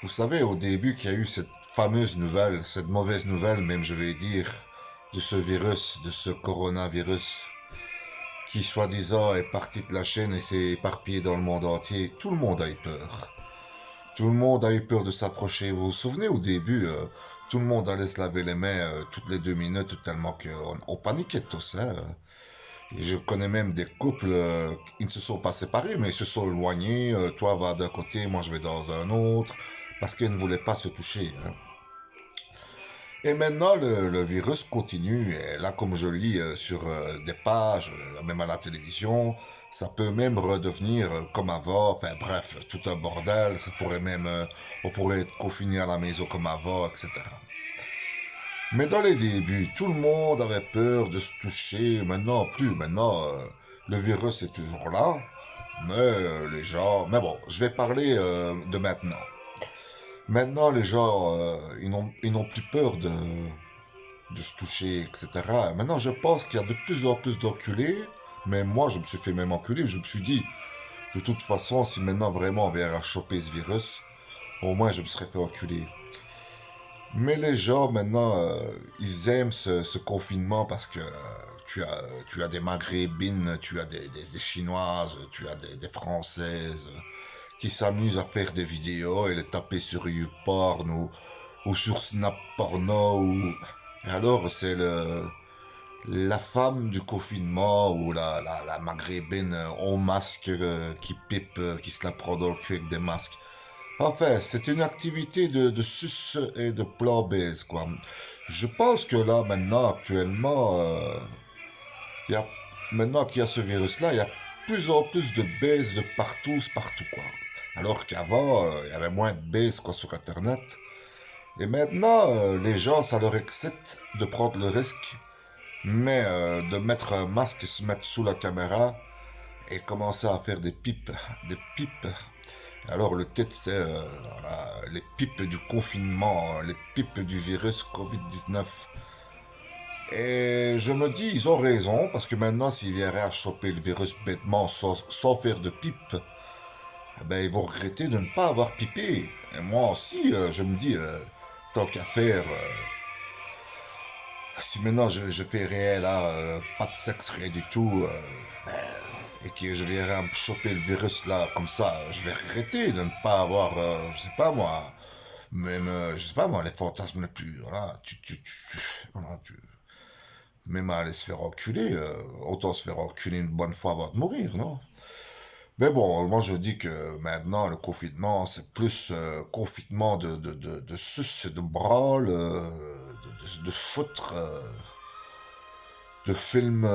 Vous savez, au début qu'il y a eu cette fameuse nouvelle, cette mauvaise nouvelle même, je vais dire, de ce virus, de ce coronavirus, qui soi-disant est parti de la chaîne et s'est éparpillé dans le monde entier, tout le monde a eu peur. Tout le monde a eu peur de s'approcher. Vous vous souvenez, au début, tout le monde allait se laver les mains toutes les 2 minutes, tellement qu'on paniquait tous. Hein. Et je connais même des couples, qui ne se sont pas séparés, mais ils se sont éloignés. Toi vas d'un côté, moi je vais dans un autre, parce qu'ils ne voulaient pas se toucher. Hein. Et maintenant, le virus continue. Et là, comme je lis sur des pages, même à la télévision, ça peut même redevenir comme avant. Enfin bref, tout un bordel. Ça pourrait même, on pourrait être confiné à la maison comme avant, etc. Mais dans les débuts, tout le monde avait peur de se toucher. Maintenant, plus. Maintenant, le virus est toujours là. Mais les gens... Mais bon, je vais parler de maintenant. Maintenant, les gens, ils n'ont plus peur de se toucher, etc. Maintenant, je pense qu'il y a de plus en plus d'enculés. Mais moi, je me suis fait même enculer. Je me suis dit, de toute façon, si maintenant vraiment on vient à choper ce virus, au moins je me serais fait enculer. Mais les gens, maintenant, ils aiment ce confinement parce que tu as des maghrébines, tu as des chinoises, tu as des françaises qui s'amusent à faire des vidéos et les taper sur YouPorn ou sur Snap Porno. Et alors, c'est la femme du confinement ou la maghrébine en masque qui pipe, qui se la prend dans le cul avec des masques. Enfin, c'est une activité de sus et de plan baise, quoi. Je pense que là, maintenant, actuellement, il y a, maintenant qu'il y a ce virus-là, il y a plus en plus de baise de partout, partout, quoi. Alors qu'avant, il y avait moins de baise, quoi, sur Internet. Et maintenant, les gens, ça leur excite de prendre le risque, mais de mettre un masque, se mettre sous la caméra et commencer à faire des pipes. Alors le titre c'est voilà, les pipes du confinement, les pipes du virus Covid-19. Et je me dis, ils ont raison, parce que maintenant, s'ils viendraient à choper le virus bêtement sans faire de pipe, eh ben, ils vont regretter de ne pas avoir pipé. Et moi aussi, je me dis, tant qu'à faire, si maintenant je fais rien là, pas de sexe, rien du tout, et que je viendrais à me choper le virus là, comme ça, je vais regretter de ne pas avoir, je sais pas moi, même, je sais pas moi, les fantasmes les plus, voilà, voilà, même à aller se faire enculer, autant se faire enculer une bonne fois avant de mourir, non? Mais bon, moi je dis que maintenant le confinement, c'est plus confinement de sus et de branle, de foutre, de films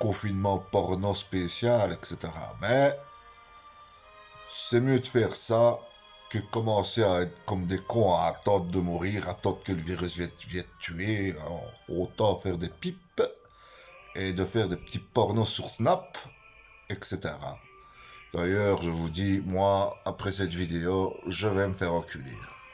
confinement porno spécial, etc. Mais c'est mieux de faire ça que commencer à être comme des cons à attendre de mourir, attendre que le virus vienne te tuer. Alors, autant faire des pipes et de faire des petits pornos sur Snap, etc. D'ailleurs, je vous dis, moi, après cette vidéo, je vais me faire enculer.